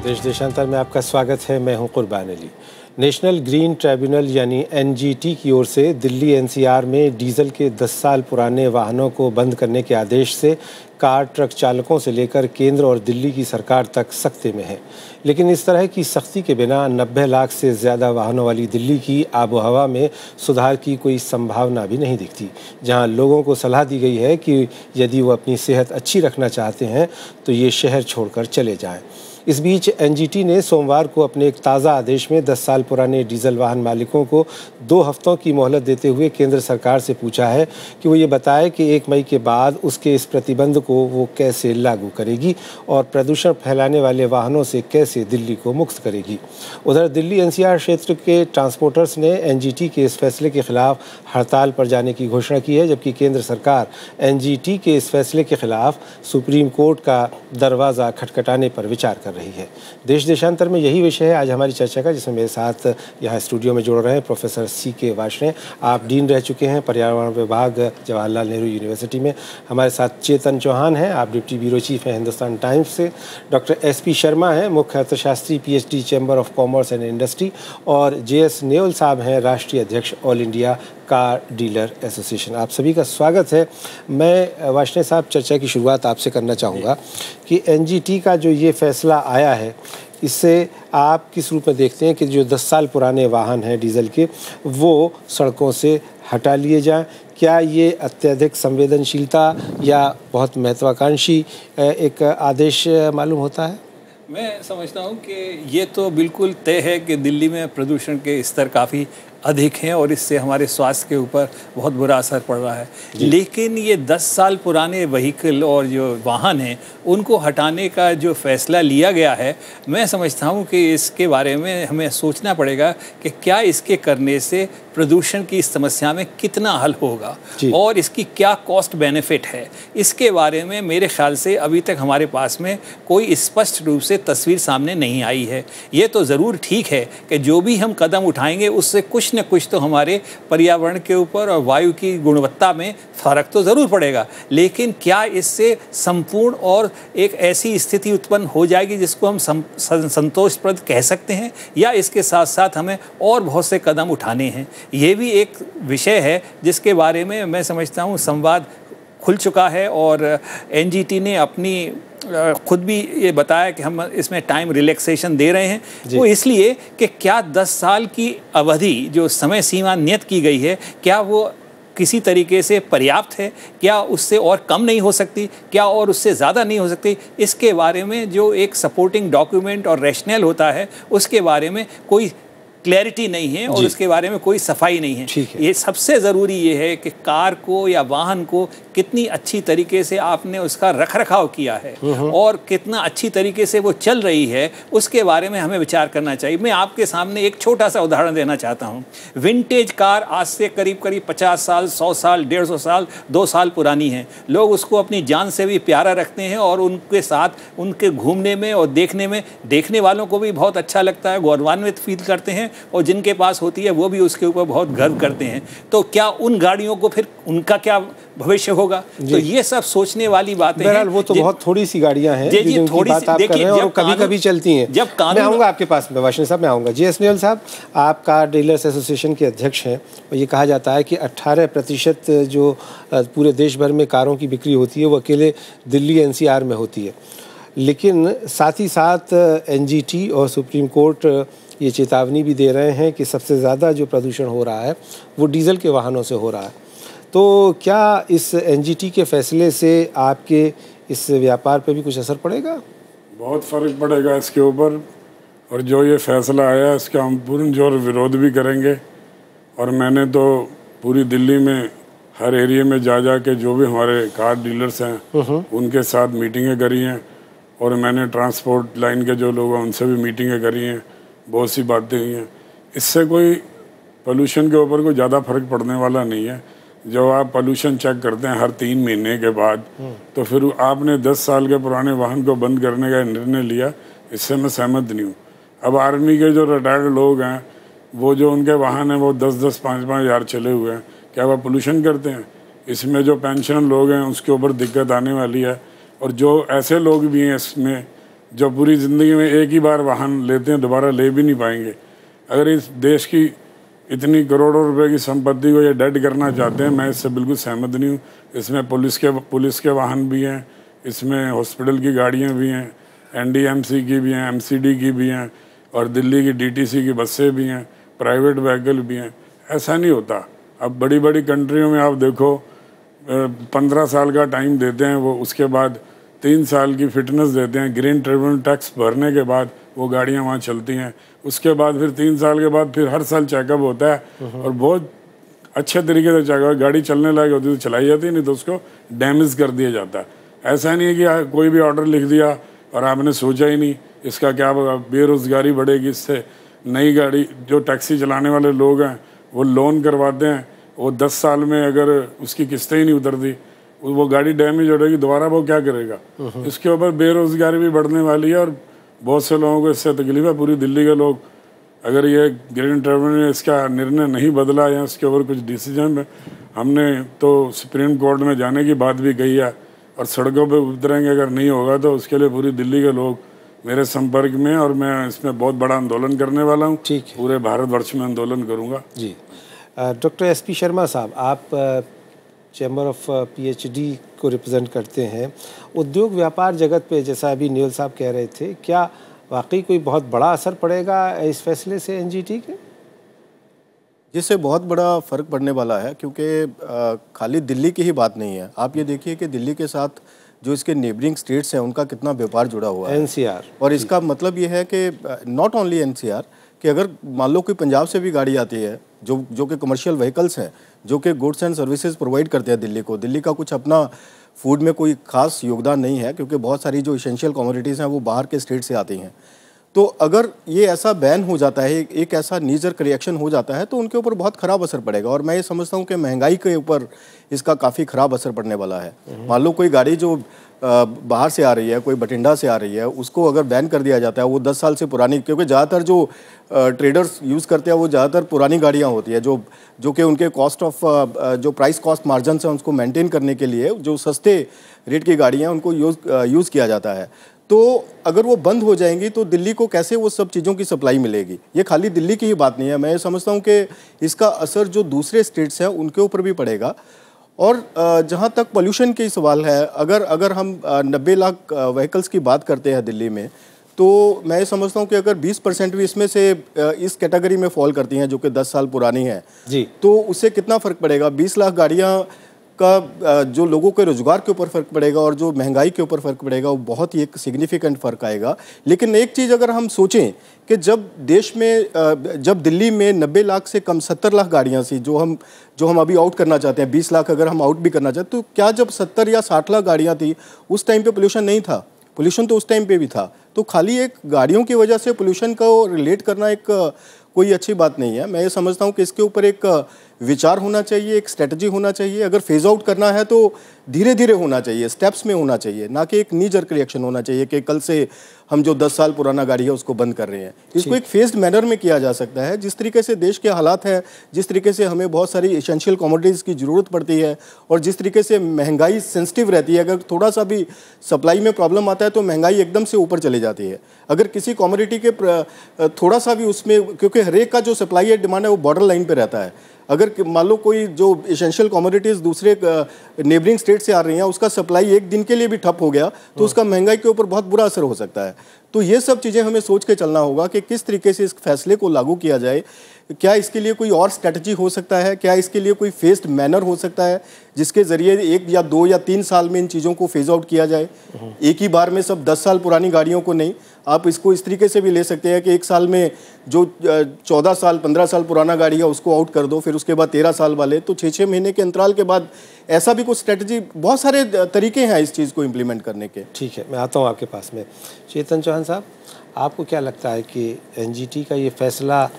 देश देशांतर में आपका स्वागत है। मैं हूं कुर्बान अली। नेशनल ग्रीन ट्रिब्यूनल यानी एनजीटी की ओर से दिल्ली एनसीआर में डीजल के 10 साल पुराने वाहनों को बंद करने के आदेश से कार ट्रक चालकों से लेकर केंद्र और दिल्ली की सरकार तक सख्ती में है। लेकिन इस तरह की सख्ती के बिना 90 लाख से ज़्यादा वाहनों वाली दिल्ली की आबोहवा में सुधार की कोई संभावना भी नहीं दिखती। जहां लोगों को सलाह दी गई है कि यदि वो अपनी सेहत अच्छी रखना चाहते हैं तो ये शहर छोड़कर चले जाएं। इस बीच एनजीटी ने सोमवार को अपने एक ताज़ा आदेश में 10 साल पुराने डीजल वाहन मालिकों को 2 हफ्तों की मोहलत देते हुए केंद्र सरकार से पूछा है कि वो ये बताए कि 1 मई के बाद उसके इस प्रतिबंध को वो कैसे लागू करेगी और प्रदूषण फैलाने वाले वाहनों से कैसे दिल्ली को मुक्त करेगी। उधर दिल्ली एनसीआर क्षेत्र के ट्रांसपोर्टर्स ने एनजीटी के इस फैसले के खिलाफ हड़ताल पर जाने की घोषणा की है, जबकि केंद्र सरकार एनजीटी के इस फैसले के खिलाफ सुप्रीम कोर्ट का दरवाज़ा खटखटाने पर विचार कर रही है। देश देशांतर में यही विषय है आज हमारी चर्चा का, जिसमें मेरे साथ यहाँ स्टूडियो में जुड़ रहे हैं प्रोफेसर CK वार्ष्णेय। आप डीन रह चुके हैं पर्यावरण विभाग जवाहरलाल नेहरू यूनिवर्सिटी में। हमारे साथ चेतन चौहान हैं, आप डिप्टी ब्यूरो चीफ हैं हिंदुस्तान टाइम्स से। डॉक्टर SP शर्मा हैं, मुख्य अर्थशास्त्री PhD chamber of commerce and industry. और JS नेओल साहब हैं, राष्ट्रीय अध्यक्ष all India car dealer association. आप सभी का स्वागत है। मैं वार्ष्णेय साहब चर्चा की शुरुआत आपसे करना चाहूँगा कि एनजीटी का जो ये फैसला आया है, इससे आप किस रूप में देखते हैं कि जो 10 साल पुराने वाहन हैं डीजल के, वो सड़कों से हटा लिए जाएं? क्या ये अत्यधिक संवेदनशीलता या बहुत महत्वाकांक्षी एक आदेश मालूम होता है? मैं समझता हूँ कि ये तो बिल्कुल तय है कि दिल्ली में प्रदूषण के स्तर काफ़ी अधिक हैं और इससे हमारे स्वास्थ्य के ऊपर बहुत बुरा असर पड़ रहा है। लेकिन ये 10 साल पुराने व्हीकल और जो वाहन हैं उनको हटाने का जो फैसला लिया गया है, मैं समझता हूँ कि इसके बारे में हमें सोचना पड़ेगा कि क्या इसके करने से प्रदूषण की इस समस्या में कितना हल होगा और इसकी क्या कॉस्ट बेनिफिट है। इसके बारे में मेरे ख्याल से अभी तक हमारे पास में कोई स्पष्ट रूप से तस्वीर सामने नहीं आई है। ये तो ज़रूर ठीक है कि जो भी हम कदम उठाएंगे उससे कुछ न कुछ तो हमारे पर्यावरण के ऊपर और वायु की गुणवत्ता में फ़र्क तो ज़रूर पड़ेगा, लेकिन क्या इससे संपूर्ण और एक ऐसी स्थिति उत्पन्न हो जाएगी जिसको हम संतोषप्रद कह सकते हैं, या इसके साथ साथ हमें और बहुत से कदम उठाने हैं? ये भी एक विषय है जिसके बारे में मैं समझता हूँ संवाद खुल चुका है और एनजीटी ने अपनी खुद भी ये बताया कि हम इसमें टाइम रिलैक्सेशन दे रहे हैं। वो इसलिए कि क्या 10 साल की अवधि जो समय सीमा नियत की गई है, क्या वो किसी तरीके से पर्याप्त है? क्या उससे और कम नहीं हो सकती? क्या और उससे ज़्यादा नहीं हो सकती? इसके बारे में जो एक सपोर्टिंग डॉक्यूमेंट और रैशनल होता है, उसके बारे में कोई क्लैरिटी नहीं है और उसके बारे में कोई सफाई नहीं है। ये सबसे ज़रूरी ये है कि कार को या वाहन को कितनी अच्छी तरीके से आपने उसका रखरखाव किया है और कितना अच्छी तरीके से वो चल रही है, उसके बारे में हमें विचार करना चाहिए। मैं आपके सामने एक छोटा सा उदाहरण देना चाहता हूँ। विंटेज कार आज से करीब 50 साल, 100 साल, 150 साल, 2 साल पुरानी है। लोग उसको अपनी जान से भी प्यारा रखते हैं और उनके साथ उनके घूमने में और देखने में देखने वालों को भी बहुत अच्छा लगता है, गौरवान्वित फील करते हैं और जिनके पास होती है वो भी उसके ऊपर बहुत गर्व करते हैं। तो क्या उन गाड़ियों को फिर उनका क्या भविष्य होगा? तो ये सब सोचने वाली बातें हैं। वो तो बहुत थोड़ी सी गाड़ियां हैं जिनकी बात आप कर रहे हैं और कभी-कभी चलती हैं। जब मैं आऊँगा आपके पास में, वार्ष्णेय साहब मैं आऊँगा। JS नेओल साहब, आप कार डीलर्स एसोसिएशन के अध्यक्ष हैं और ये कहा जाता है कि 18% जो पूरे देश भर में कारों की बिक्री होती है वो अकेले दिल्ली NCR में होती है। लेकिन साथ ही साथ एनजीटी और सुप्रीम कोर्ट ये चेतावनी भी दे रहे हैं कि सबसे ज़्यादा जो प्रदूषण हो रहा है वो डीजल के वाहनों से हो रहा है। तो क्या इस एनजीटी के फैसले से आपके इस व्यापार पे भी कुछ असर पड़ेगा? बहुत फ़र्क पड़ेगा इसके ऊपर, और जो ये फैसला आया इसका हम पूर्ण जोर विरोध भी करेंगे। और मैंने तो पूरी दिल्ली में हर एरिया में जा के जो भी हमारे कार डीलर्स हैं उनके साथ मीटिंगें करी हैं, और मैंने ट्रांसपोर्ट लाइन के जो लोग हैं उनसे भी मीटिंगें करी हैं, बहुत सी बातें हुई हैं। इससे कोई पोल्यूशन के ऊपर कोई ज़्यादा फर्क पड़ने वाला नहीं है। जब आप पोल्यूशन चेक करते हैं हर 3 महीने के बाद, तो फिर आपने 10 साल के पुराने वाहन को बंद करने का निर्णय लिया, इससे मैं सहमत नहीं हूँ। अब आर्मी के जो रिटायर्ड लोग हैं, वो जो उनके वाहन हैं वो 10-10, 5-5 हज़ार चले हुए हैं, क्या वह पोल्यूशन करते हैं? इसमें जो पेंशन लोग हैं उसके ऊपर दिक्कत आने वाली है। और जो ऐसे लोग भी हैं इसमें जो पूरी ज़िंदगी में एक ही बार वाहन लेते हैं दोबारा ले भी नहीं पाएंगे। अगर इस देश की इतनी करोड़ों रुपए की संपत्ति को ये डेड करना चाहते हैं, मैं इससे बिल्कुल सहमत नहीं हूँ। इसमें पुलिस के वाहन भी हैं, इसमें हॉस्पिटल की गाड़ियाँ भी हैं, NDMC की भी हैं, MCD की भी हैं, और दिल्ली की DTC की बसें भी हैं, प्राइवेट व्हीकल भी हैं। ऐसा नहीं होता। अब बड़ी बड़ी कंट्रियों में आप देखो 15 साल का टाइम देते हैं वो, उसके बाद 3 साल की फिटनेस देते हैं, ग्रीन ट्रिब्यूनल टैक्स भरने के बाद वो गाड़ियाँ वहाँ चलती हैं। उसके बाद फिर 3 साल के बाद फिर हर साल चेकअप होता है और बहुत अच्छे तरीके से चेकअप, गाड़ी चलने लायक होती है तो चलाई जाती है, नहीं तो उसको डैमेज कर दिया जाता है। ऐसा नहीं है कि कोई भी ऑर्डर लिख दिया और आपने सोचा ही नहीं इसका क्या बेरोज़गारी बढ़ेगी इससे। नई गाड़ी, जो टैक्सी चलाने वाले लोग हैं वो लोन करवाते हैं, वो 10 साल में अगर उसकी किस्तें ही नहीं उतरती, वो गाड़ी डैमेज हो जाएगी, दोबारा वो क्या करेगा। इसके ऊपर बेरोज़गारी भी बढ़ने वाली है और बहुत से लोगों को इससे तकलीफ है। पूरी दिल्ली के लोग, अगर ये ग्रीन ट्रिब्यूनल ने इसका निर्णय नहीं बदला या इसके ऊपर कुछ डिसीजन, हमने तो सुप्रीम कोर्ट में जाने की बात भी कही है और सड़कों पे उतरेंगे। अगर नहीं होगा तो उसके लिए पूरी दिल्ली के लोग मेरे संपर्क में, और मैं इसमें बहुत बड़ा आंदोलन करने वाला हूँ। ठीक है, पूरे भारतवर्ष में आंदोलन करूँगा जी। डॉक्टर SP शर्मा साहब, आप चैम्बर ऑफ PhD को रिप्रेजेंट करते हैं। उद्योग व्यापार जगत पे, जैसा अभी न्योल साहब कह रहे थे, क्या वाकई कोई बहुत बड़ा असर पड़ेगा इस फैसले से NGT के? जिससे बहुत बड़ा फ़र्क पड़ने वाला है, क्योंकि खाली दिल्ली की ही बात नहीं है। आप ये देखिए कि दिल्ली के साथ जो इसके नेबरिंग स्टेट्स हैं उनका कितना व्यापार जुड़ा हुआ है, NCR। और इसका मतलब ये है कि नॉट ओनली NCR, कि अगर मान लो कोई पंजाब से भी गाड़ी आती है जो कि कमर्शियल व्हीकल्स हैं, जो कि गुड्स एंड सर्विसेज प्रोवाइड करते हैं दिल्ली को। दिल्ली का कुछ अपना फूड में कोई खास योगदान नहीं है, क्योंकि बहुत सारी जो इसेंशियल कमोडिटीज़ हैं वो बाहर के स्टेट से आती हैं। तो अगर ये ऐसा बैन हो जाता है, एक ऐसा नीजर्क रिएक्शन हो जाता है, तो उनके ऊपर बहुत ख़राब असर पड़ेगा। और मैं ये समझता हूँ कि महंगाई के ऊपर इसका काफ़ी ख़राब असर पड़ने वाला है। मान लो कोई गाड़ी जो बाहर से आ रही है, कोई बठिंडा से आ रही है, उसको अगर बैन कर दिया जाता है, वो 10 साल से पुरानी, क्योंकि ज़्यादातर जो ट्रेडर्स यूज़ करते हैं वो ज़्यादातर पुरानी गाड़ियाँ होती है, जो कि उनके कॉस्ट ऑफ जो प्राइस कॉस्ट मार्जिन है उसको मेंटेन करने के लिए जो सस्ते रेट की गाड़ियाँ उनको यूज़ किया जाता है। तो अगर वो बंद हो जाएंगी तो दिल्ली को कैसे वो सब चीज़ों की सप्लाई मिलेगी? ये खाली दिल्ली की ही बात नहीं है। मैं समझता हूँ कि इसका असर जो दूसरे स्टेट्स हैं उनके ऊपर भी पड़ेगा। और जहाँ तक पोल्यूशन की सवाल है, अगर हम 90 लाख व्हीकल्स की बात करते हैं दिल्ली में, तो मैं समझता हूँ कि अगर 20% भी इसमें से इस कैटेगरी में फॉल करती हैं जो कि 10 साल पुरानी है जी, तो उससे कितना फ़र्क पड़ेगा? 20 लाख गाड़ियाँ का जो लोगों के रोज़गार के ऊपर फ़र्क पड़ेगा और जो महंगाई के ऊपर फ़र्क पड़ेगा, वो बहुत ही एक सिग्निफिकेंट फ़र्क आएगा। लेकिन एक चीज़ अगर हम सोचें कि जब देश में जब दिल्ली में 90 लाख से कम 70 लाख गाड़ियाँ थी जो हम अभी आउट करना चाहते हैं, 20 लाख अगर हम आउट भी करना चाहते, तो क्या जब 70 या 60 लाख गाड़ियाँ थी उस टाइम पे पोल्यूशन नहीं था? पोल्यूशन तो उस टाइम पे भी था। तो खाली एक गाड़ियों की वजह से पोल्यूशन को रिलेट करना एक कोई अच्छी बात नहीं है। मैं ये समझता हूँ कि इसके ऊपर एक विचार होना चाहिए, एक स्ट्रेटजी होना चाहिए। अगर फेज आउट करना है तो धीरे धीरे होना चाहिए, स्टेप्स में होना चाहिए, ना कि एक नी जर्क रिएक्शन होना चाहिए कि कल से हम जो 10 साल पुराना गाड़ी है उसको बंद कर रहे हैं। इसको एक फेज्ड मैनर में किया जा सकता है। जिस तरीके से देश के हालात हैं, जिस तरीके से हमें बहुत सारी एसेंशियल कमोडिटीज़ की ज़रूरत पड़ती है और जिस तरीके से महंगाई सेंसिटिव रहती है, अगर थोड़ा सा भी सप्लाई में प्रॉब्लम आता है तो महंगाई एकदम से ऊपर चली जाती है। अगर किसी कमोडिटी के थोड़ा सा भी उसमें, क्योंकि हर एक का जो सप्लाई है डिमांड है वो बॉर्डर लाइन पे रहता है। अगर मान लो कोई जो एसेंशियल कमोडिटीज़ दूसरे नेबरिंग स्टेट से आ रही हैं, उसका सप्लाई एक दिन के लिए भी ठप हो गया तो उसका महंगाई के ऊपर बहुत बुरा असर हो सकता है। तो ये सब चीज़ें हमें सोच के चलना होगा कि किस तरीके से इस फैसले को लागू किया जाए। क्या इसके लिए कोई और स्ट्रेटजी हो सकता है? क्या इसके लिए कोई फेस्ड मैनर हो सकता है जिसके ज़रिए 1 या 2 या 3 साल में इन चीज़ों को फेज आउट किया जाए? एक ही बार में सब 10 साल पुरानी गाड़ियों को नहीं, आप इसको इस तरीके से भी ले सकते हैं कि 1 साल में जो 14 साल 15 साल पुराना गाड़ी है उसको आउट कर दो, फिर उसके बाद 13 साल वाले, तो 6-6 महीने के अंतराल के बाद ऐसा भी कुछ स्ट्रेटजी, बहुत सारे तरीके हैं इस चीज़ को इम्प्लीमेंट करने के। ठीक है, मैं आता हूँ आपके पास में। चेतन चौहान साहब, आपको क्या लगता है कि NGT का ये फैसला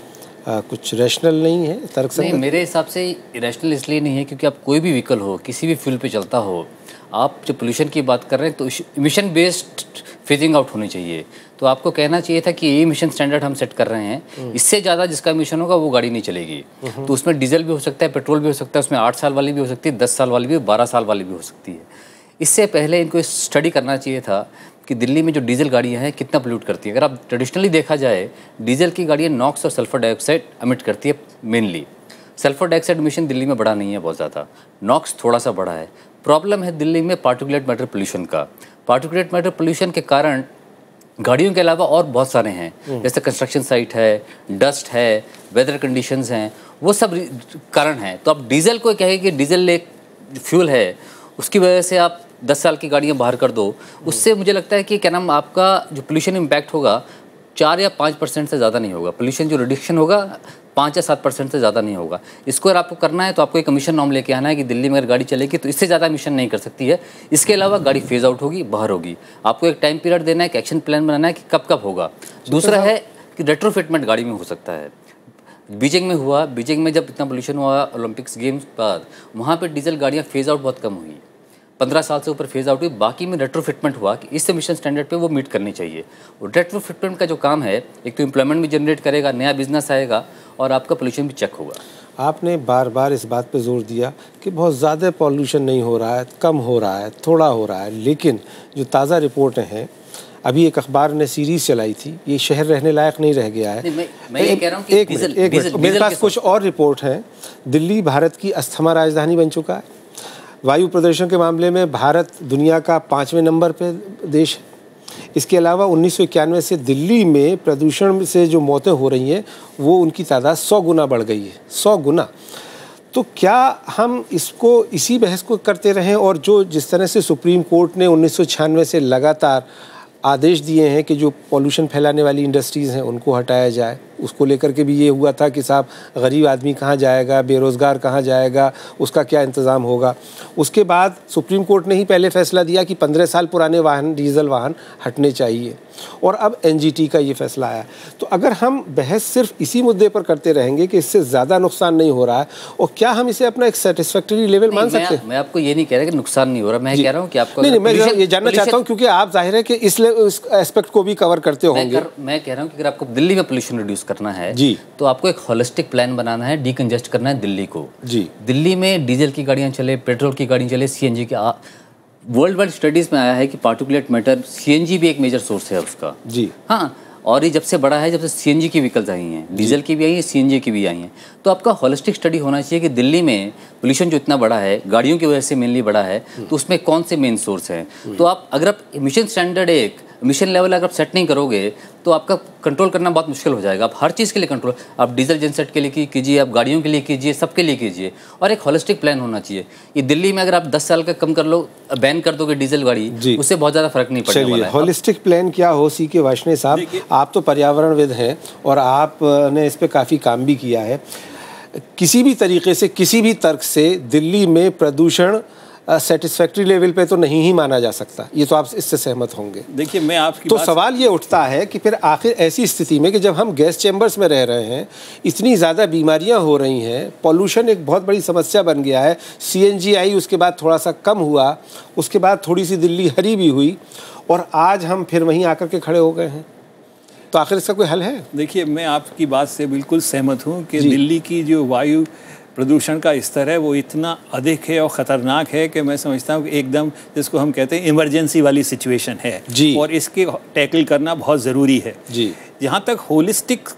कुछ रैशनल नहीं है, तर्कसंगत? नहीं, मेरे हिसाब से रैशनल इसलिए नहीं है क्योंकि आप कोई भी व्हीकल हो, किसी भी फ्यूल पे चलता हो, आप जब पोल्यूशन की बात कर रहे हैं तो इमिशन बेस्ड फेजिंग आउट होनी चाहिए। तो आपको कहना चाहिए था कि ये इमिशन स्टैंडर्ड हम सेट कर रहे हैं, इससे ज़्यादा जिसका इमिशन होगा वो गाड़ी नहीं चलेगी। तो उसमें डीजल भी हो सकता है, पेट्रोल भी हो सकता है, उसमें 8 साल वाली भी हो सकती है, 10 साल वाली भी, 12 साल वाली भी हो सकती है। इससे पहले इनको स्टडी करना चाहिए था कि दिल्ली में जो डीजल गाड़ियाँ हैं कितना पोल्यूट करती है। अगर आप ट्रेडिशनली देखा जाए, डीजल की गाड़ियाँ नॉक्स और सल्फर डाइऑक्साइड एमिट करती है mainly. Sulphur dioxide emission Delhi में बड़ा नहीं है बहुत ज़्यादा, नॉक्स थोड़ा सा बड़ा है। प्रॉब्लम है दिल्ली में पार्टिकुलेट मैटर पोल्यूशन का। पार्टिकुलेट मैटर पोल्यूशन के कारण गाड़ियों के अलावा और बहुत सारे हैं, जैसे कंस्ट्रक्शन साइट है, डस्ट है, वेदर कंडीशंस हैं, वो सब कारण हैं। तो आप डीजल को कहें कि डीजल एक फ्यूल है, उसकी वजह से आप 10 साल की गाड़ियाँ बाहर कर दो, उससे मुझे लगता है कि क्या नाम आपका जो पोल्यूशन इम्पैक्ट होगा 4 या 5% से ज़्यादा नहीं होगा। पोल्यूशन जो रिडक्शन होगा 5 या 7% से ज़्यादा नहीं होगा। इसको अगर आपको करना है तो आपको एक कमीशन नॉर्म लेके आना है कि दिल्ली में अगर गाड़ी चलेगी तो इससे ज़्यादा एमिशन नहीं कर सकती है। इसके अलावा गाड़ी फेज आउट होगी, बाहर होगी। आपको एक टाइम पीरियड देना है, एक एक्शन प्लान बनाना है कि कब कब होगा। दूसरा है कि रेट्रोफिटमेंट गाड़ी में हो सकता है। बीजिंग में हुआ, बीजिंग में जब इतना पोल्यूशन हुआ ओलंपिक्स गेम्स बाद, वहाँ पर डीजल गाड़ियाँ फेज आउट बहुत कम हुई, 15 साल से ऊपर फेज आउट हुई। बाकी में रेट्रोफिटमेंट हुआ कि इस एमिशन स्टैंडर्ड पे वो मीट करनी चाहिए। और रेट्रोफिटमेंट का जो काम है, एक तो एम्प्लॉयमेंट भी जनरेट करेगा, नया बिजनेस आएगा और आपका पोल्यूशन भी चेक होगा। आपने बार बार इस बात पे जोर दिया कि बहुत ज़्यादा पॉल्यूशन नहीं हो रहा है, कम हो रहा है, थोड़ा हो रहा है, लेकिन जो ताज़ा रिपोर्टें हैं, अभी एक अखबार ने सीरीज़ चलाई थी, ये शहर रहने लायक नहीं रह गया है। मैं ये कह रहा हूँ कि एक मेरे पास कुछ और रिपोर्ट हैं। दिल्ली भारत की अस्थमा राजधानी बन चुका है। वायु प्रदूषण के मामले में भारत दुनिया का 5वें नंबर पे देश है। इसके अलावा 1991 से दिल्ली में प्रदूषण से जो मौतें हो रही हैं वो उनकी तादाद 100 गुना बढ़ गई है, 100 गुना। तो क्या हम इसको इसी बहस को करते रहें और जो जिस तरह से सुप्रीम कोर्ट ने 1996 से लगातार आदेश दिए हैं कि जो पॉल्यूशन फैलाने वाली इंडस्ट्रीज़ हैं उनको हटाया जाए, उसको लेकर के भी ये हुआ था कि साहब गरीब आदमी कहाँ जाएगा, बेरोज़गार कहाँ जाएगा, उसका क्या इंतज़ाम होगा। उसके बाद सुप्रीम कोर्ट ने ही पहले फैसला दिया कि 15 साल पुराने वाहन, डीजल वाहन हटने चाहिए, और अब एनजीटी का ये फैसला आया। तो अगर हम बहस सिर्फ इसी मुद्दे पर करते रहेंगे कि इससे ज़्यादा नुकसान नहीं हो रहा है, और क्या हम इसे अपना एक सेटिस्फैक्टरी लेवल मान सकते हैं? मैं आपको ये नहीं कह रहा कि नुकसान नहीं हो रहा, मैं कह रहा हूँ कि आपको नहीं, मैं ये जानना चाहता हूँ क्योंकि आप जाहिर है कि इस एस्पेक्ट को भी कवर करते होंगे। मैं कह रहा हूँ कि अगर आपको दिल्ली में पोल्यूशन रिड्यूस करना है जी, तो आपको एक होलिस्टिक प्लान बनाना है, डीकंजेस्ट करना है दिल्ली को। जी, दिल्ली में डीजल की गाड़ियाँ चले, पेट्रोल की गाड़ियाँ चले, सीएनजी की। वर्ल्ड वाइड स्टडीज़ में आया है कि पार्टिकुलेट मैटर, सीएनजी भी एक मेजर सोर्स है उसका। जी हाँ, और ये जब से बड़ा है, जब से सीएनजी की व्हीकल्स आई हैं, डीजल की भी आई हैं, सीएनजी की भी आई हैं, तो आपका होलिस्टिक स्टडी होना चाहिए कि दिल्ली में पोल्यूशन जो इतना बड़ा है, गाड़ियों की वजह से मेनली बड़ा है, तो उसमें कौन से मेन सोर्स हैं। तो आप अगर आप एमिशन स्टैंडर्ड, एक एमिशन लेवल अगर आप सेट नहीं करोगे तो आपका कंट्रोल करना बहुत मुश्किल हो जाएगा। आप हर चीज़ के लिए कंट्रोल, आप डीजल जनसेट के लिए कीजिए, आप गाड़ियों के लिए कीजिए, सबके लिए कीजिए, और एक होलिस्टिक प्लान होना चाहिए। ये दिल्ली में अगर आप 10 साल का कम कर लो, बैन कर दोगे डीजल गाड़ी, उससे बहुत ज़्यादा फर्क नहीं पड़ने वाला है। होलिस्टिक प्लान क्या हो, सीके वार्ष्णेय साहब, आप तो पर्यावरणविद हैं और आपने इस पर काफ़ी काम भी किया है। किसी भी तरीके से, किसी भी तर्क से दिल्ली में प्रदूषण सेटिस्फैक्ट्री लेवल पे तो नहीं ही माना जा सकता, ये तो आप इससे सहमत होंगे। देखिए, मैं आपकी तो सवाल ये उठता है कि फिर आखिर ऐसी स्थिति में कि जब हम गैस चैम्बर्स में रह रहे हैं, इतनी ज़्यादा बीमारियां हो रही हैं, पॉल्यूशन एक बहुत बड़ी समस्या बन गया है, सीएनजी आई, उसके बाद थोड़ा सा कम हुआ, उसके बाद थोड़ी सी दिल्ली हरी भी हुई, और आज हम फिर वहीं आकर के खड़े हो गए हैं, तो आखिर इसका कोई हल है? देखिए, मैं आपकी बात से बिल्कुल सहमत हूँ कि दिल्ली की जो वायु प्रदूषण का स्तर है वो इतना अधिक है और ख़तरनाक है कि मैं समझता हूँ कि एकदम जिसको हम कहते हैं इमरजेंसी वाली सिचुएशन है जी, और इसके टैकल करना बहुत ज़रूरी है जी। जहाँ तक होलिस्टिक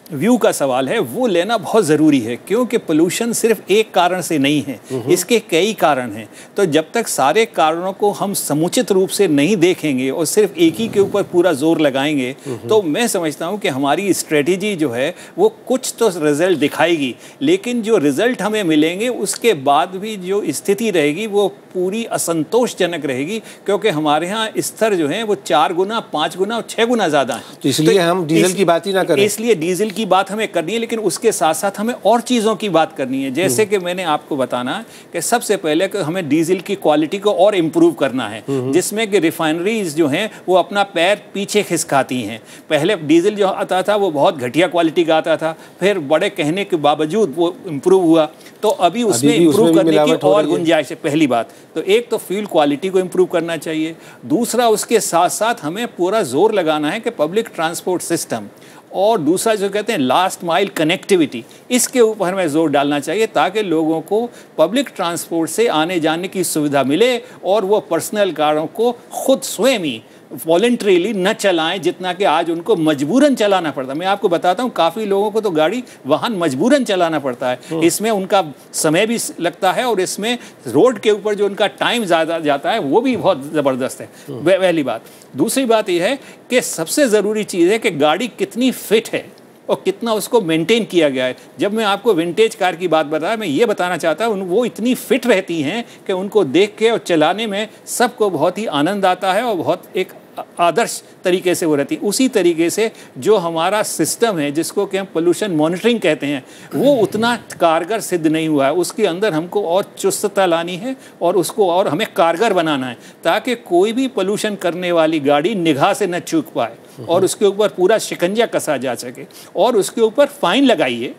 व्यू का सवाल है, वो लेना बहुत ज़रूरी है, क्योंकि पोल्यूशन सिर्फ एक कारण से नहीं है, इसके कई कारण हैं। तो जब तक सारे कारणों को हम समुचित रूप से नहीं देखेंगे और सिर्फ एक ही के ऊपर पूरा जोर लगाएंगे, तो मैं समझता हूँ कि हमारी स्ट्रेटजी जो है वो कुछ तो रिज़ल्ट दिखाएगी, लेकिन जो रिज़ल्ट हमें मिलेंगे उसके बाद भी जो स्थिति रहेगी वो पूरी असंतोषजनक रहेगी, क्योंकि हमारे यहाँ स्तर जो है वो 4 गुना, 5 गुना और 6 गुना ज़्यादा है। तो इसलिए हम डीजल की बात ही ना करें। इसलिए डीजल की बात हमें करनी है, लेकिन उसके साथ साथ हमें और चीज़ों की बात करनी है। जैसे कि मैंने आपको बताना कि सबसे पहले कि हमें डीजल की क्वालिटी को और इम्प्रूव करना है, जिसमें कि रिफाइनरीज जो हैं वो अपना पैर पीछे खिसकाती हैं। पहले डीजल जो आता था वो बहुत घटिया क्वालिटी का आता था, फिर बड़े कहने के बावजूद वो इम्प्रूव हुआ, तो अभी उसमें इम्प्रूव करने की और गुंजाइश है। पहली बात तो एक तो फ्यूल क्वालिटी को इम्प्रूव करना चाहिए, दूसरा उसके साथ साथ हमें पूरा जोर लगाना है कि पब्लिक ट्रांसपोर्ट सिस्टम, और दूसरा जो कहते हैं लास्ट माइल कनेक्टिविटी, इसके ऊपर हमें जोर डालना चाहिए ताकि लोगों को पब्लिक ट्रांसपोर्ट से आने जाने की सुविधा मिले और वो पर्सनल कारों को खुद स्वयं ही वॉलंटरीली न चलाएं जितना कि आज उनको मजबूरन चलाना पड़ता है। मैं आपको बताता हूँ, काफ़ी लोगों को तो गाड़ी वाहन मजबूरन चलाना पड़ता है, इसमें उनका समय भी लगता है और इसमें रोड के ऊपर जो उनका टाइम ज़्यादा जाता है वो भी बहुत ज़बरदस्त है। पहली बात। दूसरी बात यह है कि सबसे ज़रूरी चीज़ है कि गाड़ी कितनी फिट है और कितना उसको मेंटेन किया गया है। जब मैं आपको विंटेज कार की बात बताया, मैं ये बताना चाहता हूँ वो इतनी फिट रहती हैं कि उनको देख के और चलाने में सबको बहुत ही आनंद आता है और बहुत एक आदर्श तरीके से वो रहती। उसी तरीके से जो हमारा सिस्टम है जिसको कि हम पोल्यूशन मॉनिटरिंग कहते हैं, वो उतना कारगर सिद्ध नहीं हुआ है। उसके अंदर हमको और चुस्तता लानी है और उसको और हमें कारगर बनाना है ताकि कोई भी पोल्यूशन करने वाली गाड़ी निगाह से न चूक पाए और उसके ऊपर पूरा शिकंजा कसा जा सके और उसके ऊपर फाइन लगाइए।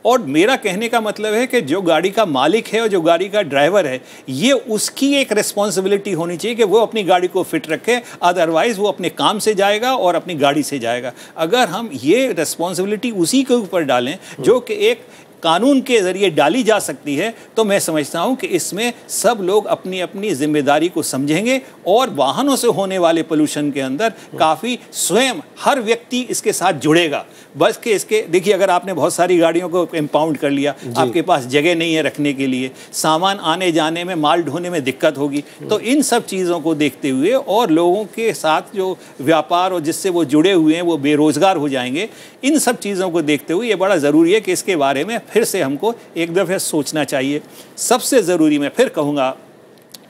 और मेरा कहने का मतलब है कि जो गाड़ी का मालिक है और जो गाड़ी का ड्राइवर है, ये उसकी एक रिस्पॉन्सिबिलिटी होनी चाहिए कि वो अपनी गाड़ी को फिट रखे, अदरवाइज़ वो अपने काम से जाएगा और अपनी गाड़ी से जाएगा। अगर हम ये रिस्पॉन्सिबिलिटी उसी के ऊपर डालें जो कि एक कानून के ज़रिए डाली जा सकती है, तो मैं समझता हूं कि इसमें सब लोग अपनी अपनी जिम्मेदारी को समझेंगे और वाहनों से होने वाले पोल्यूशन के अंदर काफ़ी स्वयं हर व्यक्ति इसके साथ जुड़ेगा। बस कि इसके देखिए, अगर आपने बहुत सारी गाड़ियों को इम्पाउंड कर लिया, आपके पास जगह नहीं है रखने के लिए, सामान आने जाने में, माल ढोने में दिक्कत होगी, तो इन सब चीज़ों को देखते हुए और लोगों के साथ जो व्यापार और जिससे वो जुड़े हुए हैं वो बेरोज़गार हो जाएंगे, इन सब चीज़ों को देखते हुए ये बड़ा ज़रूरी है कि इसके बारे में फिर से हमको एक दफ़े सोचना चाहिए। सबसे ज़रूरी मैं फिर कहूँगा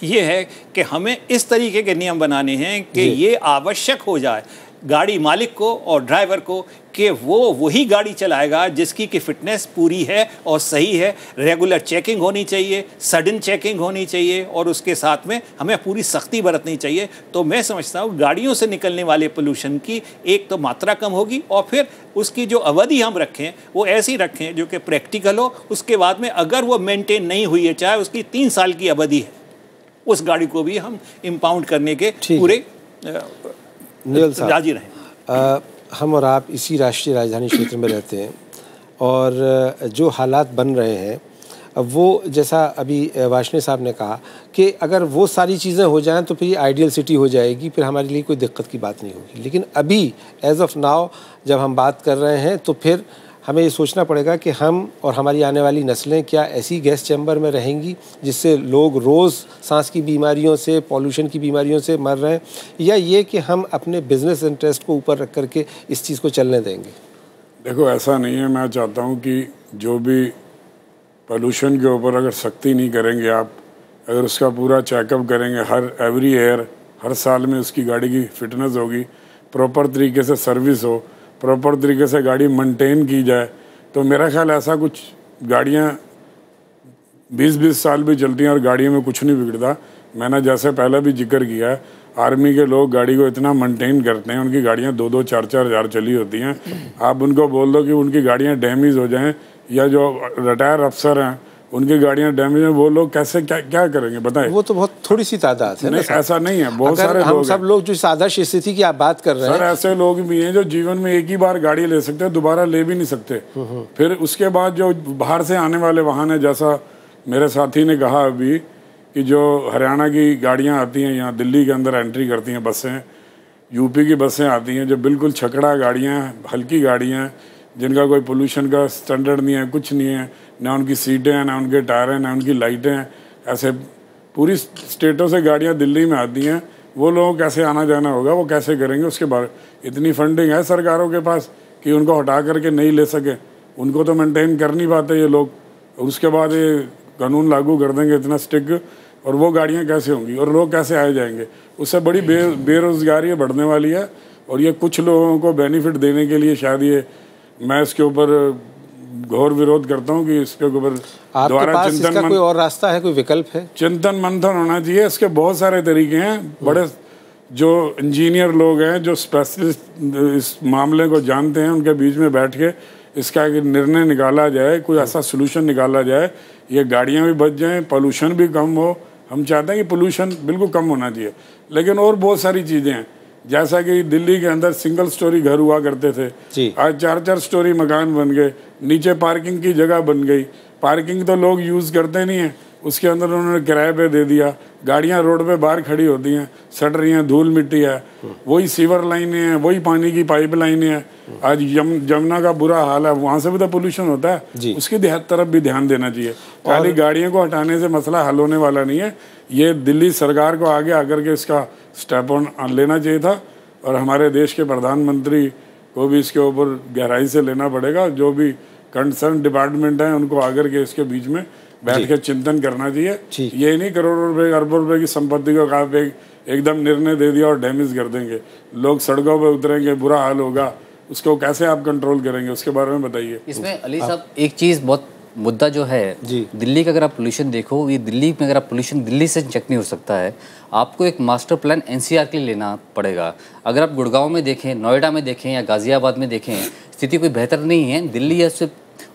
ये है कि हमें इस तरीके के नियम बनाने हैं कि ये आवश्यक हो जाए गाड़ी मालिक को और ड्राइवर को कि वो वही गाड़ी चलाएगा जिसकी कि फिटनेस पूरी है और सही है। रेगुलर चेकिंग होनी चाहिए, सडन चेकिंग होनी चाहिए और उसके साथ में हमें पूरी सख्ती बरतनी चाहिए। तो मैं समझता हूँ गाड़ियों से निकलने वाले पोल्यूशन की एक तो मात्रा कम होगी और फिर उसकी जो अवधि हम रखें वो ऐसी रखें जो कि प्रैक्टिकल हो। उसके बाद में अगर वो मेंटेन नहीं हुई है, चाहे उसकी 3 साल की अवधि है, उस गाड़ी को भी हम इम्पाउंड करने के पूरे राजी रहें। हम और आप इसी राष्ट्रीय राजधानी क्षेत्र में रहते हैं और जो हालात बन रहे हैं वो, जैसा अभी वाशने साहब ने कहा कि अगर वो सारी चीज़ें हो जाएं तो फिर ये आइडियल सिटी हो जाएगी, फिर हमारे लिए कोई दिक्कत की बात नहीं होगी। लेकिन अभी एज ऑफ नाउ जब हम बात कर रहे हैं तो फिर हमें ये सोचना पड़ेगा कि हम और हमारी आने वाली नस्लें क्या ऐसी गैस चैम्बर में रहेंगी जिससे लोग रोज़ सांस की बीमारियों से, पॉल्यूशन की बीमारियों से मर रहे हैं, या ये कि हम अपने बिजनेस इंटरेस्ट को ऊपर रख करके इस चीज़ को चलने देंगे। देखो, ऐसा नहीं है। मैं चाहता हूँ कि जो भी पोल्यूशन के ऊपर अगर सख्ती नहीं करेंगे आप, अगर उसका पूरा चेकअप करेंगे, हर एवरी ईयर हर साल में उसकी गाड़ी की फिटनेस होगी, प्रॉपर तरीके से सर्विस हो, प्रॉपर तरीके से गाड़ी मेंटेन की जाए, तो मेरा ख्याल ऐसा कुछ गाड़ियाँ 20-20 साल भी चलती हैं और गाड़ियों में कुछ नहीं बिगड़ता। मैंने जैसे पहले भी जिक्र किया है, आर्मी के लोग गाड़ी को इतना मेंटेन करते हैं, उनकी गाड़ियाँ 2-2, 4-4 हज़ार चली होती हैं। आप उनको बोल दो कि उनकी गाड़ियाँ डैमेज हो जाएं, या जो रिटायर अफसर हैं उनकी गाड़ियाँ डैमेज हैं, वो लोग कैसे क्या करेंगे बताएं? वो तो बहुत थोड़ी सी तादाद है। नहीं, ऐसा नहीं है, बहुत सारे हम लोग सब लोग जो आदर्श स्थिति की आप बात कर रहे हैं, सर ऐसे लोग भी हैं जो जीवन में एक ही बार गाड़ी ले सकते हैं, दोबारा ले भी नहीं सकते। फिर उसके बाद जो बाहर से आने वाले वाहन है, जैसा मेरे साथी ने कहा अभी कि जो हरियाणा की गाड़ियाँ आती हैं, यहाँ दिल्ली के अंदर एंट्री करती हैं बसें, यूपी की बसें आती हैं जो बिल्कुल छकड़ा गाड़ियाँ, हल्की गाड़ियाँ, जिनका कोई पोल्यूशन का स्टैंडर्ड नहीं है, कुछ नहीं है, ना उनकी सीटें हैं, ना उनके टायर हैं, ना उनकी लाइटें हैं, ऐसे पूरी स्टेटों से गाड़ियाँ दिल्ली में आती हैं। वो लोगों कैसे आना जाना होगा, वो कैसे करेंगे? उसके बाद इतनी फंडिंग है सरकारों के पास कि उनको हटा करके नहीं ले सके, उनको तो मेंटेन कर नहीं पाते ये लोग। उसके बाद ये कानून लागू कर देंगे इतना स्ट्रिक्ट, और वो गाड़ियाँ कैसे होंगी और लोग कैसे आए जाएंगे? उससे बड़ी बेरोज़गारी बढ़ने वाली है। और ये कुछ लोगों को बेनिफिट देने के लिए शायद ये, मैं इसके ऊपर घोर विरोध करता हूँ कि इसके ऊपर दोबारा चिंतन, कोई और रास्ता है, कोई विकल्प है? चिंतन मंथन होना चाहिए। इसके बहुत सारे तरीके हैं। बड़े जो इंजीनियर लोग हैं, जो स्पेशलिस्ट इस मामले को जानते हैं, उनके बीच में बैठ के इसका एक निर्णय निकाला जाए, कोई ऐसा सोल्यूशन निकाला जाए, ये गाड़ियाँ भी बच जाएँ, पोल्यूशन भी कम हो। हम चाहते हैं कि पोल्यूशन बिल्कुल कम होना चाहिए, लेकिन और बहुत सारी चीज़ें हैं। जैसा कि दिल्ली के अंदर सिंगल स्टोरी घर हुआ करते थे, आज 4-4 स्टोरी मकान बन गए, नीचे पार्किंग की जगह बन गई। पार्किंग तो लोग यूज़ करते नहीं हैं, उसके अंदर उन्होंने किराए पे दे दिया, गाड़ियां रोड पे बाहर खड़ी होती हैं, सड़ रही हैं, धूल मिट्टी है, वही सीवर लाइनें हैं, वही पानी की पाइप लाइनें हैं। आज जमुना का बुरा हाल है, वहाँ से भी तो पोल्यूशन होता है, उसकी तरफ भी ध्यान देना चाहिए। खाली गाड़ियों को हटाने से मसला हल होने वाला नहीं है। ये दिल्ली सरकार को आगे आकर के इसका स्टेप ऑन लेना चाहिए था, और हमारे देश के प्रधानमंत्री को भी इसके ऊपर गहराई से लेना पड़ेगा। जो भी कंसर्न डिपार्टमेंट है उनको आकर के इसके बीच में बैठ के चिंतन करना चाहिए। ये नहीं करोड़ों रुपए अरबों रुपए की संपत्ति को कहा पे एकदम निर्णय दे दिया और डैमेज कर देंगे, लोग सड़कों पे उतरेंगे, बुरा हाल होगा, उसको कैसे आप कंट्रोल करेंगे, उसके बारे में बताइए। इसमें अली साहब एक चीज़ बहुत मुद्दा जो है दिल्ली का, अगर आप पोल्यूशन देखो, ये दिल्ली में अगर आप पोल्यूशन दिल्ली से चेक नहीं हो सकता है, आपको एक मास्टर प्लान एनसीआर के लिए लेना पड़ेगा। अगर आप गुड़गांव में देखें, नोएडा में देखें या गाजियाबाद में देखें, स्थिति कोई बेहतर नहीं है, दिल्ली या उससे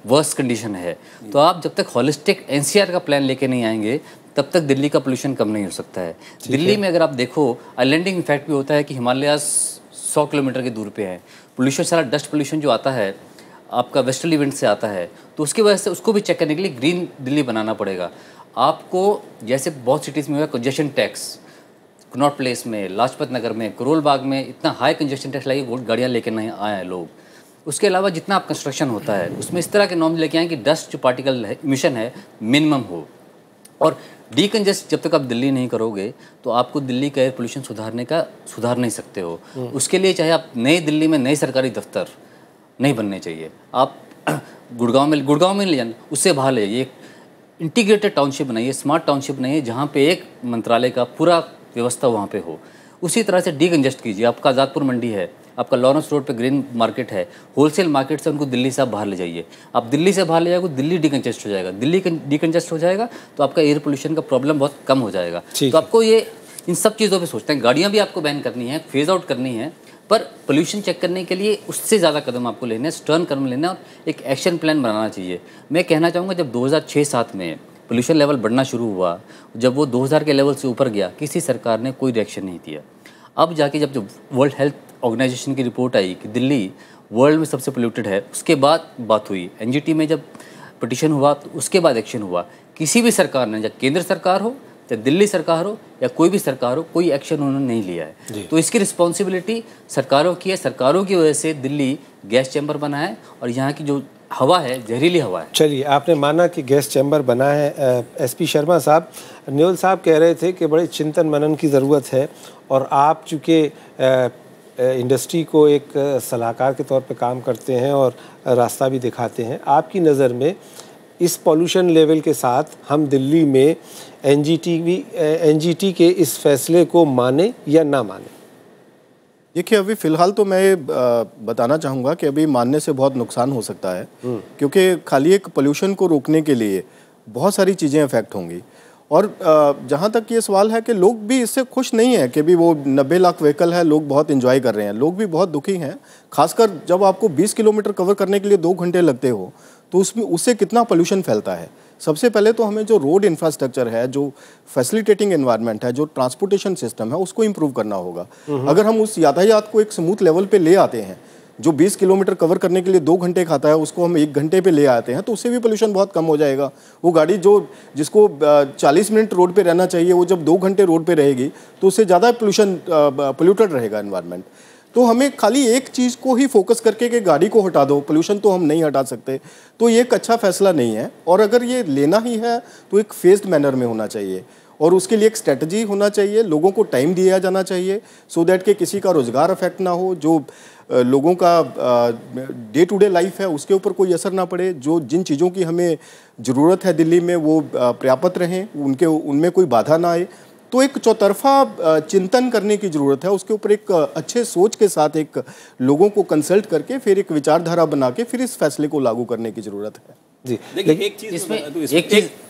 वर्स्ट कंडीशन है। तो आप जब तक हॉलिस्टिक एनसीआर का प्लान लेके नहीं आएंगे तब तक दिल्ली का पोल्यूशन कम नहीं हो सकता है। दिल्ली में अगर आप देखो, आइलैंडिंग इफेक्ट भी होता है कि हिमालय 100 किलोमीटर की दूर पे है। पोल्यूशन, सारा डस्ट पोल्यूशन जो आता है आपका वेस्टर्न इवेंट से आता है, तो उसकी वजह से उसको भी चेक करने के लिए ग्रीन दिल्ली बनाना पड़ेगा आपको। जैसे बहुत सिटीज़ में हुआ कंजेशन टैक्स, कनॉट प्लेस में, लाजपत नगर में, करोल बाग में इतना हाई कंजेशन टैक्स लाइए, गाड़ियाँ लेकर नहीं आए हैं लोग। उसके अलावा जितना आप कंस्ट्रक्शन होता है उसमें इस तरह के नॉर्म्स लेके आएँ कि डस्ट जो पार्टिकल है, इमिशन है, मिनिमम हो। और डीकंजेस्ट जब तक आप दिल्ली नहीं करोगे तो आपको दिल्ली का एयर पोल्यूशन सुधार नहीं सकते हो। उसके लिए चाहे आप नई दिल्ली में नए सरकारी दफ्तर नहीं बनने चाहिए, आप गुड़गांव में ले जाना, उससे बाहर ले जाइए, इंटीग्रेटेड टाउनशिप बनाइए, स्मार्ट टाउनशिप बनाइए, जहाँ पे एक मंत्रालय का पूरा व्यवस्था वहाँ पे हो। उसी तरह से डीकंजेस्ट कीजिए। आपका आज़ादपुर मंडी है, आपका लॉरेंस रोड पे ग्रीन मार्केट है, होलसेल मार्केट से उनको दिल्ली से आप बाहर ले जाइए। आप दिल्ली से बाहर ले जाओगे, दिल्ली डीकंजेस्ट हो जाएगा, दिल्ली डीकंजेस्ट हो जाएगा तो आपका एयर पोल्यूशन का प्रॉब्लम बहुत कम हो जाएगा। तो आपको ये इन सब चीज़ों पे सोचते हैं। गाड़ियाँ भी आपको बैन करनी है, फेज आउट करनी है, पर पोल्यूशन चेक करने के लिए उससे ज़्यादा कदम आपको लेने हैं, स्टर्न कदम लेना है और एक एक्शन प्लान बनाना चाहिए। मैं कहना चाहूँगा, जब 2006-07 में पोल्यूशन लेवल बढ़ना शुरू हुआ, जब वो 2000 के लेवल से ऊपर गया, किसी सरकार ने कोई रिएक्शन नहीं दिया। अब जाके जब वर्ल्ड हेल्थ ऑर्गेनाइजेशन की रिपोर्ट आई कि दिल्ली वर्ल्ड में सबसे पोल्यूटेड है, उसके बाद बात हुई। एनजीटी में जब पिटीशन हुआ तो उसके बाद एक्शन हुआ। किसी भी सरकार ने, चाहे केंद्र सरकार हो, चाहे दिल्ली सरकार हो या कोई भी सरकार हो, कोई एक्शन उन्होंने नहीं लिया है। तो इसकी रिस्पॉन्सिबिलिटी सरकारों की है। सरकारों की वजह से दिल्ली गैस चैम्बर बना है और यहाँ की जो हवा है जहरीली हवा है। चलिए, आपने माना कि गैस चैम्बर बना है। एसपी शर्मा साहब, न्योल साहब कह रहे थे कि बड़े चिंतन मनन की ज़रूरत है, और आप चूँकि इंडस्ट्री को एक सलाहकार के तौर पे काम करते हैं और रास्ता भी दिखाते हैं, आपकी नज़र में इस पॉल्यूशन लेवल के साथ हम दिल्ली में एनजीटी के इस फैसले को माने या ना माने? देखिए, अभी फ़िलहाल तो मैं बताना चाहूँगा कि अभी मानने से बहुत नुकसान हो सकता है, क्योंकि खाली एक पोल्यूशन को रोकने के लिए बहुत सारी चीज़ें इफ़ेक्ट होंगी। और जहाँ तक ये सवाल है कि लोग भी इससे खुश नहीं है कि भी वो 90 लाख व्हीकल है, लोग बहुत एंजॉय कर रहे हैं, लोग भी बहुत दुखी हैं। खासकर जब आपको 20 किलोमीटर कवर करने के लिए 2 घंटे लगते हो तो उससे कितना पोल्यूशन फैलता है। सबसे पहले तो हमें जो रोड इंफ्रास्ट्रक्चर है, जो फैसिलिटेटिंग एनवायरनमेंट है, जो ट्रांसपोर्टेशन सिस्टम है, उसको इम्प्रूव करना होगा। अगर हम उस यातायात को एक स्मूथ लेवल पे ले आते हैं, जो 20 किलोमीटर कवर करने के लिए 2 घंटे खाता है उसको हम 1 घंटे पे ले आते हैं, तो उससे भी पोल्यूशन बहुत कम हो जाएगा। वो गाड़ी जिसको 40 मिनट रोड पे रहना चाहिए, वो जब 2 घंटे रोड पे रहेगी तो उससे ज़्यादा पोल्यूटेड रहेगा एनवायरनमेंट। तो हमें खाली एक चीज़ को ही फोकस करके कि गाड़ी को हटा दो, पोल्यूशन तो हम नहीं हटा सकते, तो ये एक अच्छा फैसला नहीं है। और अगर ये लेना ही है तो एक फेज्ड मैनर में होना चाहिए, और उसके लिए एक स्ट्रेटजी होना चाहिए, लोगों को टाइम दिया जाना चाहिए, सो दैट कि किसी का रोज़गार अफेक्ट ना हो, जो लोगों का डे टू डे लाइफ है उसके ऊपर कोई असर ना पड़े, जिन चीज़ों की हमें ज़रूरत है दिल्ली में वो पर्याप्त रहें, उनमें कोई बाधा ना आए। तो एक चौतरफा चिंतन करने की ज़रूरत है, उसके ऊपर एक अच्छे सोच के साथ एक लोगों को कंसल्ट करके फिर एक विचारधारा बना के फिर इस फैसले को लागू करने की ज़रूरत है। जी, लेकिन एक चीज़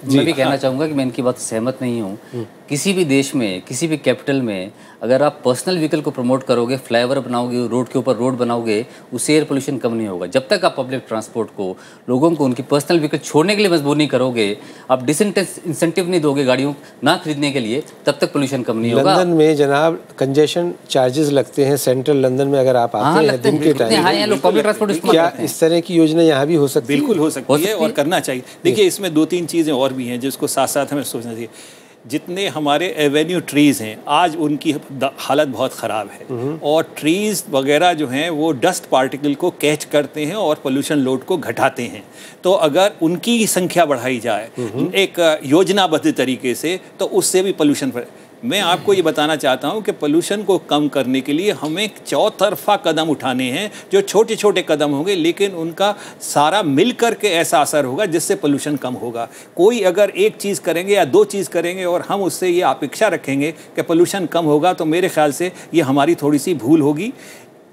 मैं भी कहना चाहूँगा कि मैं इनकी बात से सहमत नहीं हूँ किसी भी देश में, किसी भी कैपिटल में अगर आप पर्सनल व्हीकल को प्रमोट करोगे, फ्लाईओवर बनाओगे, रोड के ऊपर रोड बनाओगे, उससे एयर पोल्यूशन कम नहीं होगा। जब तक आप पब्लिक ट्रांसपोर्ट को, लोगों को उनकी पर्सनल व्हीकल छोड़ने के लिए मजबूर नहीं करोगे, आप इंसेंटिव नहीं दोगे गाड़ियों ना खरीदने के लिए, तब तक पोल्यूशन कम नहीं होगा। लंदन में जनाब कंजेशन चार्जेस लगते हैं, सेंट्रल लंदन में अगर आप आते हैं दिन के टाइम, पब्लिक ट्रांसपोर्ट क्या इस तरह की योजना यहाँ भी हो सकती है? बिल्कुल हो सकती है और करना चाहिए। देखिए, इसमें 2-3 चीज़ें और भी हैं जिसको साथ साथ हमें सोचना चाहिए। जितने हमारे एवेन्यू ट्रीज़ हैं आज उनकी हालत बहुत ख़राब है और ट्रीज़ वगैरह जो हैं वो डस्ट पार्टिकल को कैच करते हैं और पोल्यूशन लोड को घटाते हैं। तो अगर उनकी संख्या बढ़ाई जाए एक योजनाबद्ध तरीके से तो उससे भी पोल्यूशन मैं आपको ये बताना चाहता हूँ कि पोल्यूशन को कम करने के लिए हमें चौतरफा कदम उठाने हैं, जो छोटे छोटे कदम होंगे लेकिन उनका सारा मिल कर के ऐसा असर होगा जिससे पोल्यूशन कम होगा। कोई अगर एक चीज़ करेंगे या 2 चीज़ करेंगे और हम उससे ये अपेक्षा रखेंगे कि पोल्यूशन कम होगा, तो मेरे ख्याल से ये हमारी थोड़ी सी भूल होगी।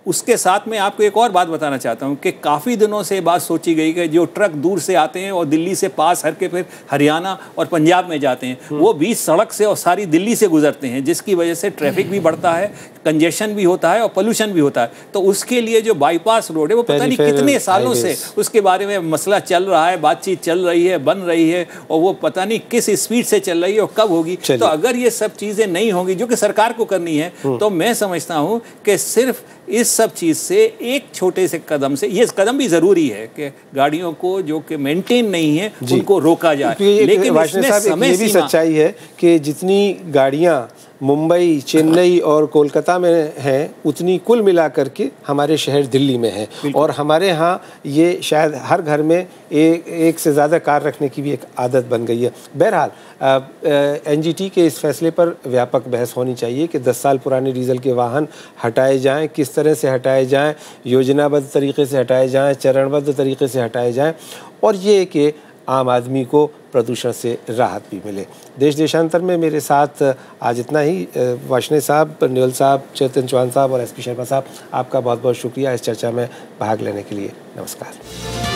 उसके साथ में आपको एक और बात बताना चाहता हूँ कि काफ़ी दिनों से बात सोची गई कि जो ट्रक दूर से आते हैं और दिल्ली से पास हर के फिर हरियाणा और पंजाब में जाते हैं, वो बीच सड़क से और सारी दिल्ली से गुजरते हैं, जिसकी वजह से ट्रैफिक भी बढ़ता है, कंजेशन भी होता है और पोल्यूशन भी होता है। तो उसके लिए जो बाईपास रोड है वो पता नहीं कितने सालों से उसके बारे में मसला चल रहा है, बातचीत चल रही है, बन रही है और वो पता नहीं किस स्पीड से चल रही है और कब होगी। तो अगर ये सब चीज़ें नहीं होंगी जो कि सरकार को करनी है, तो मैं समझता हूँ कि सिर्फ इस सब चीज़ से एक छोटे से कदम से, ये कदम भी ज़रूरी है कि गाड़ियों को जो कि मेंटेन नहीं है उनको रोका जाए। लेकिन इसमें समय ये भी सच्चाई है कि जितनी गाड़ियाँ मुंबई, चेन्नई और कोलकाता में हैं उतनी कुल मिलाकर के हमारे शहर दिल्ली में हैं और हमारे यहाँ ये शायद हर घर में एक से ज़्यादा कार रखने की भी एक आदत बन गई है। बहरहाल एनजीटी के इस फैसले पर व्यापक बहस होनी चाहिए कि 10 साल पुराने डीजल के वाहन हटाए जाएं, किस तरह से हटाए जाएं, योजनाबद्ध तरीके से हटाए जाएं, चरणबद्ध तरीके से हटाए जाएं और ये कि आम आदमी को प्रदूषण से राहत भी मिले। देश देशांतर में मेरे साथ आज इतना ही। वार्ष्णेय साहब, न्योल साहब, चेतन चौहान साहब और एसपी शर्मा साहब, आपका बहुत बहुत शुक्रिया इस चर्चा में भाग लेने के लिए। नमस्कार।